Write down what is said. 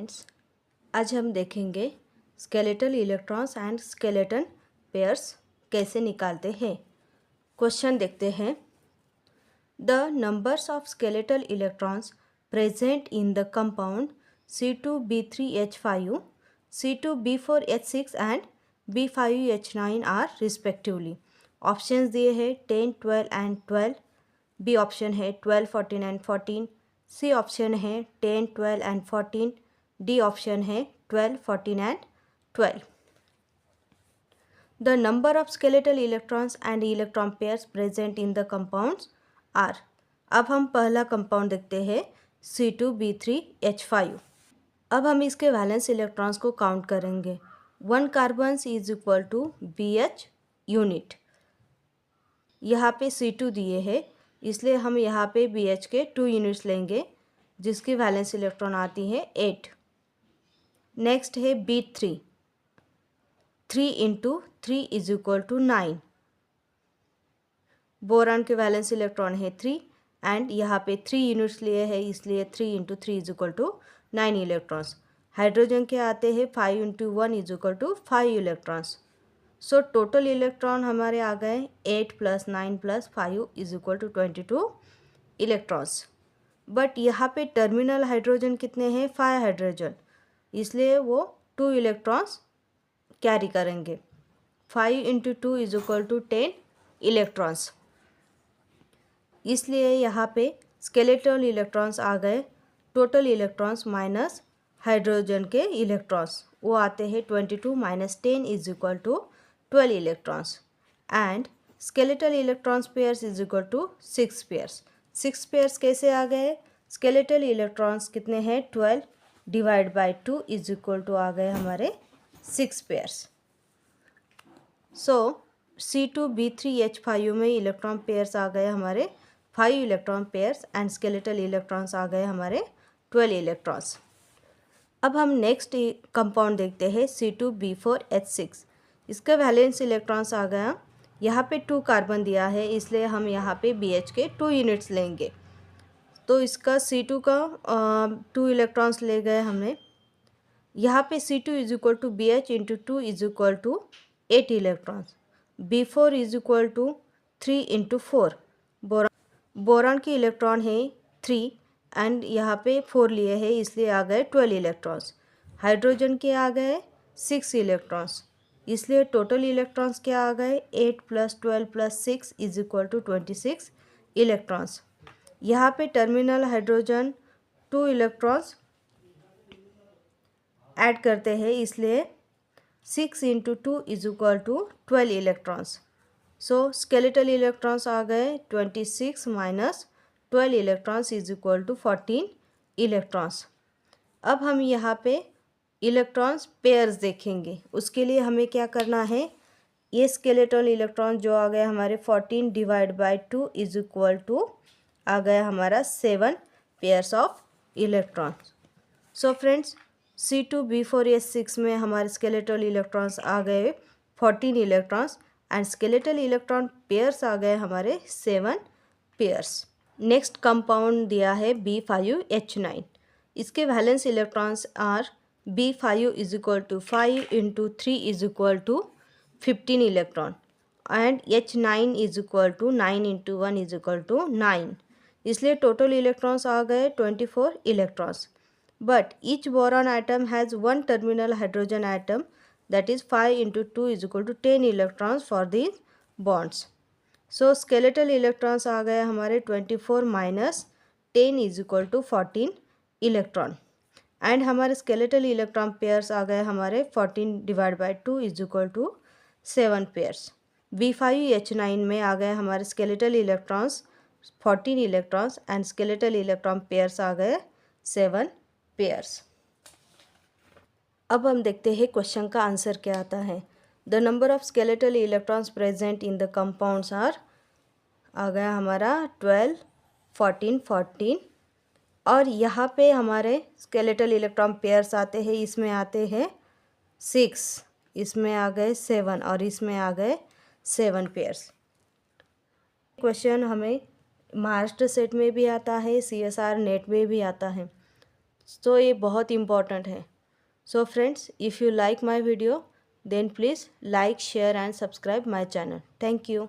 Friends, आज हम देखेंगे skeletal electrons and skeleton pairs कैसे निकालते हैं। क्वेश्चन देखते हैं। The numbers of skeletal electrons present in the compound C2B3H5, C2B4H6 and B5H9 are respectively. Options दिए हैं 10, 12 एंड 12। बी ऑप्शन है 12, 14 एंड 14। सी ऑप्शन है 10, 12 एंड 14। डी ऑप्शन है 12, 14 and 12। The number of skeletal electrons and electron pairs present in the compounds are। अब हम पहला compound देखते हैं C2B3H5। अब हम इसके वैलेंस इलेक्ट्रॉन्स को काउंट करेंगे। 1 carbon is equal to BH unit. यहाँ पे C2 दिए है, इसलिए हम यहाँ पे BH के 2 यूनिट्स लेंगे, जिसकी वैलेंस इलेक्ट्रॉन आती है 8। नेक्स्ट है B3। 3 into 3 is equal to 9। Boron के वैलेंस इलेक्ट्रॉन है 3 एंड यहाँ पे 3 यूनिट्स लिए हैं, इसलिए 3 into 3 is equal to 9 electrons. Hydrogen के आते हैं 5 into 1 is equal to 5 electrons. So total electron हमारे आ गए 8 + 9 + 5 is equal to 22 electrons. But यहाँ पे टर्मिनल हाइड्रोजन कितने हैं? 5 हाइड्रोजन, इसलिए वो 2 इलेक्ट्रॉन्स कैरी करेंगे। 5 into 2 is equal to 10 electrons. इसलिए यहाँ पे स्केलेटल इलेक्ट्रॉन्स आ गए, टोटल इलेक्ट्रॉन्स माइनस हाइड्रोजन के इलेक्ट्रॉन्स, वो आते हैं 22 - 10 is equal to 12 electrons. And skeletal electrons pairs is equal to 6 pairs. 6 pairs कैसे आ गए? स्केलेटल इलेक्ट्रॉन्स कितने हैं? 12 divide by 2 is equal to आ गए हमारे 6 पेयर्स। सो C2B3H5 में इलेक्ट्रॉन पेयर्स आ गए हमारे 5 electron pairs and skeletal electrons आ गए हमारे 12 इलेक्ट्रॉन्स। अब हम नेक्स्ट कंपाउंड देखते हैं C2B4H6। इसका वैलेंस इलेक्ट्रॉन्स आ गया, यहाँ पे 2 कार्बन दिया है, इसलिए हम यहाँ पे BH के 2 यूनिट्स लेंगे। तो इसका C2 का 2 इलेक्ट्रॉन्स ले गए हमने। यहाँ पे C2 is equal to BH into 2 is equal to 8 electrons. B4 is equal to 3 into 4। Boron की इलेक्ट्रॉन है 3 एंड यहाँ पे 4 लिए हैं, इसलिए आ गए 12 इलेक्ट्रॉन्स। हाइड्रोजन के आ गए 6 इलेक्ट्रॉन्स, इसलिए टोटल इलेक्ट्रॉन्स क्या आ गए? 8 + 12 + 6 इज इक्वल टू 26 इलेक्ट्रॉन्स। यहाँ पे टर्मिनल हाइड्रोजन 2 इलेक्ट्रॉन्स ऐड करते हैं, इसलिए 6 into 2 is equal to 12 electrons. So skeletal electrons आ गए 26 - 12 electrons is equal to 14 electrons. अब हम यहाँ पे इलेक्ट्रॉन्स पेयर्स देखेंगे। उसके लिए हमें क्या करना है? ये स्केलेटल इलेक्ट्रॉन जो आ गए हमारे 14 divide by 2 is equal to आ गया हमारा 7 pairs of electrons. So friends, C2B4H6 में हमारे स्केलेटल इलेक्ट्रॉन्स आ गए 14 electrons and skeletal electron pairs आ गए हमारे 7 पेयर्स। नेक्स्ट कंपाउंड दिया है B5H9। इसके valence electrons are B5 is equal to 5 into 3 is equal to 15 electron and H9 is equal to 9 into 1 is equal to 9, इसलिए total electrons आ गए 24 electrons. But each boron atom has one terminal hydrogen atom, that is 5 into 2 is equal to 10 electrons for these bonds. So skeletal electrons आ गए हमारे 24 minus 10 is equal to 14 electron. And हमारे skeletal electron pairs आ गए हमारे 14 divide by 2 is equal to 7 pairs. B5H9 में आ गए हमारे skeletal electrons 14 electrons and skeletal electron pairs आ गए 7 pairs. अब हम देखते हैं क्वेश्चन का आंसर क्या आता है। The number of skeletal electrons present in the compounds are आ गया हमारा 12, 14, 14 और यहाँ पे हमारे स्केलेटल इलेक्ट्रॉन पेयर्स आते हैं, इसमें आते हैं 6, इसमें आ गए 7 और इसमें आ गए 7 पेयर्स। क्वेश्चन हमें महाराष्ट्र सेट में भी आता है, CSR नेट में भी आता है। तो ये बहुत इम्पॉर्टेंट है। So friends, if you like my video then please like, share and subscribe my channel. Thank you.